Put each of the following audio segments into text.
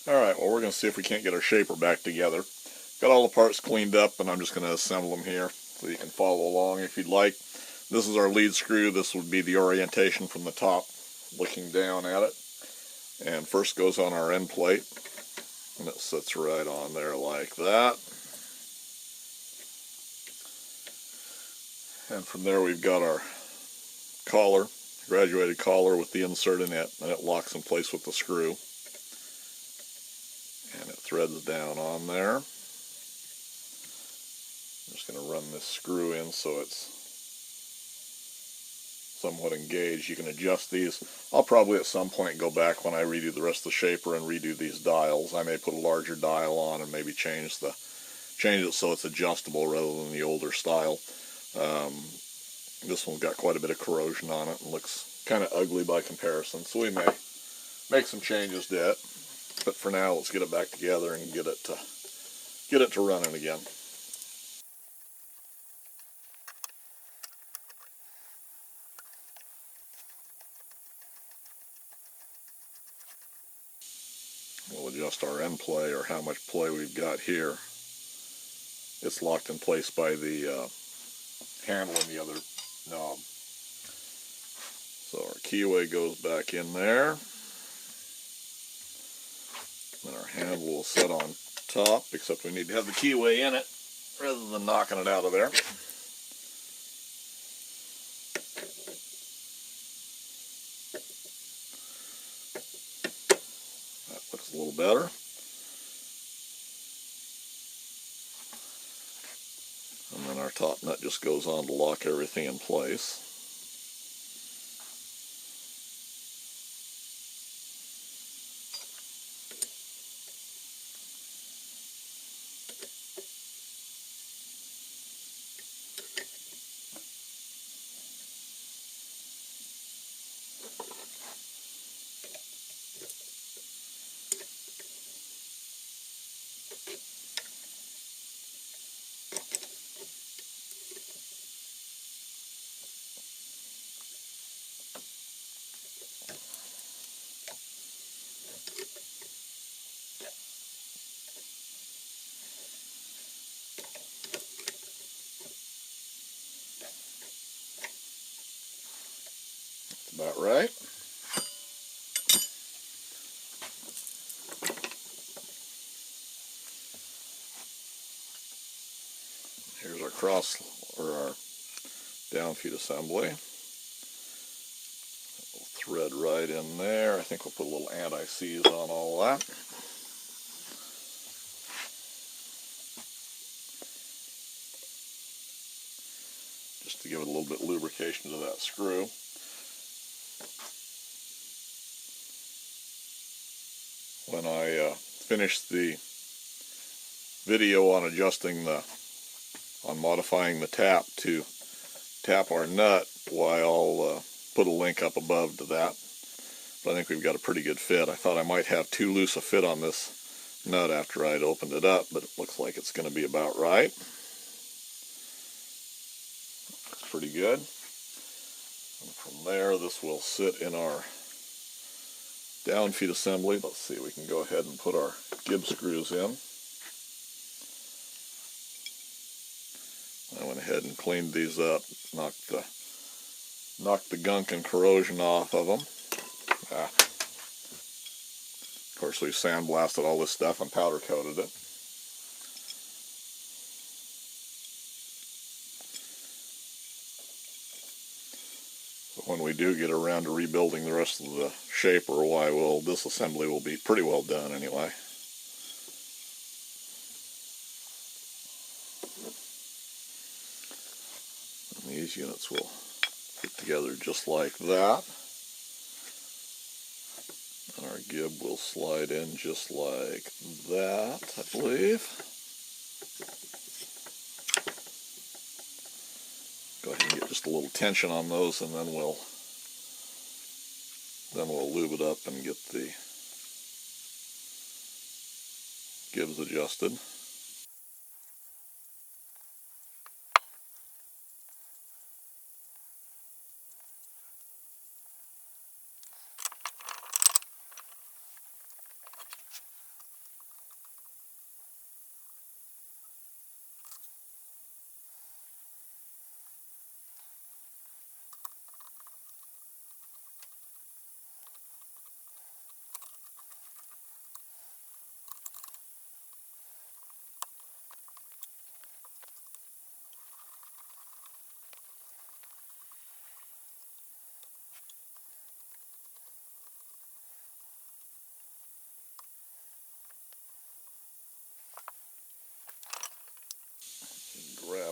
Alright, well, we're going to see if we can't get our shaper back together. Got all the parts cleaned up, and I'm just going to assemble them here so you can follow along if you'd like. This is our lead screw. This would be the orientation from the top, looking down at it. And first goes on our end plate, and it sits right on there like that. And from there we've got our collar, graduated collar with the insert in it, and it locks in place with the screw. And it threads down on there. I'm just going to run this screw in so it's somewhat engaged. You can adjust these. I'll probably at some point go back when I redo the rest of the shaper and redo these dials. I may put a larger dial on and maybe change it so it's adjustable rather than the older style. This one's got quite a bit of corrosion on it and looks kind of ugly by comparison, so we may make some changes to it. But for now, let's get it back together and get it to running again. We'll adjust our end play, or how much play we've got here. It's locked in place by the handle and the other knob. So our keyway goes back in there. Then our handle will set on top, except we need to have the keyway in it rather than knocking it out of there. That looks a little better. And then our top nut just goes on to lock everything in place. About right. Here's our our downfeed assembly. We'll thread right in there. I think we'll put a little anti-seize on all that. Just to give it a little bit of lubrication to that screw. When I finish the video on modifying the tap to tap our nut, why I'll put a link up above to that. But I think we've got a pretty good fit. I thought I might have too loose a fit on this nut after I'd opened it up, but it looks like it's going to be about right. Looks pretty good. And from there, this will sit in our downfeed assembly. Let's see, we can go ahead and put our gib screws in. I went ahead and cleaned these up, knocked the gunk and corrosion off of them. Of course, we sandblasted all this stuff and powder coated it. So when we do get around to rebuilding the rest of the shaper, this assembly will be pretty well done anyway. And these units will fit together just like that. And our gib will slide in just like that, I believe. Go ahead and get just a little tension on those, and then we'll lube it up and get the gibs adjusted.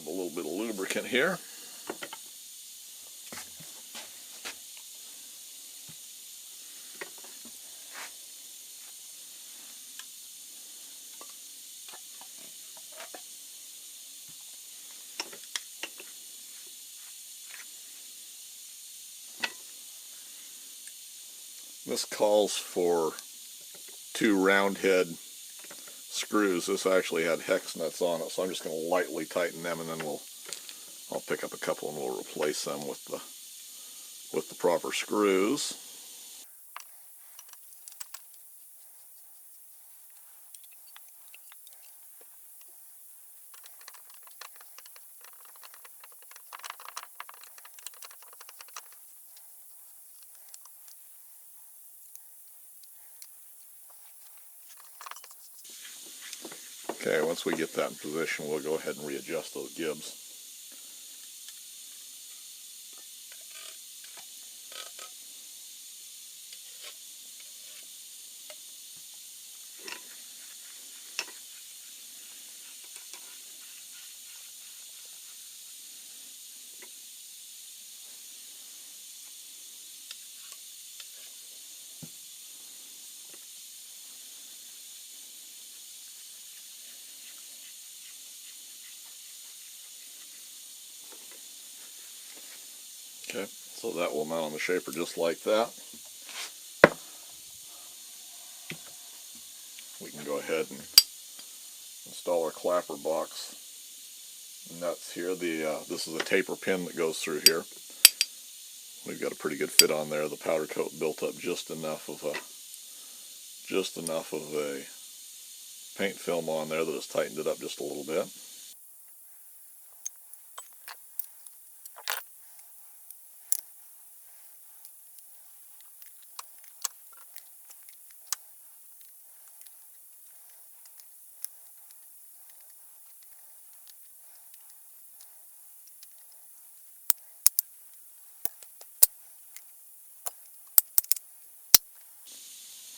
Grab a little bit of lubricant here. This calls for 2 round head screws. This actually had hex nuts on it, so I'm just going to lightly tighten them, and then I'll pick up a couple and we'll replace them with the proper screws. Okay, once we get that in position, we'll go ahead and readjust those gibs. Okay, so that will mount on the shaper just like that. We can go ahead and install our clapper box nuts here. This is a taper pin that goes through here. We've got a pretty good fit on there. The powder coat built up just enough of a paint film on there that has tightened it up just a little bit.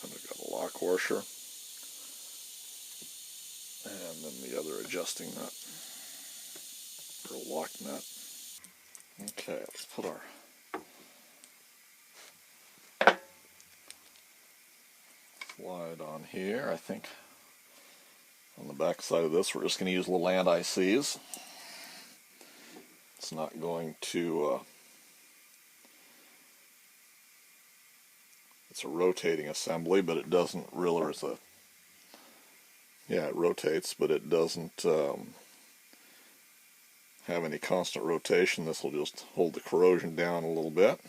And we've got a lock washer, and then the other adjusting nut, or lock nut. Okay, let's put our slide on here. I think on the back side of this we're just going to use little anti-seize. It's not going to it's a rotating assembly, but it doesn't really, or it rotates, but it doesn't have any constant rotation. This will just hold the corrosion down a little bit.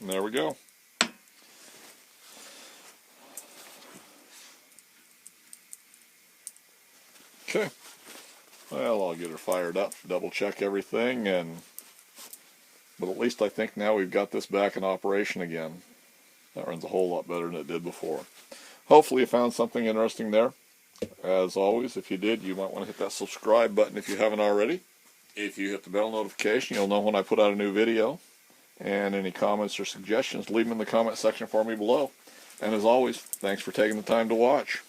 And there we go. Okay. Well, I'll get her fired up, double check everything, but at least I think now we've got this back in operation again. That runs a whole lot better than it did before. Hopefully you found something interesting there. As always, if you did, you might want to hit that subscribe button if you haven't already. If you hit the bell notification, you'll know when I put out a new video. And any comments or suggestions, leave them in the comment section for me below. And as always, thanks for taking the time to watch.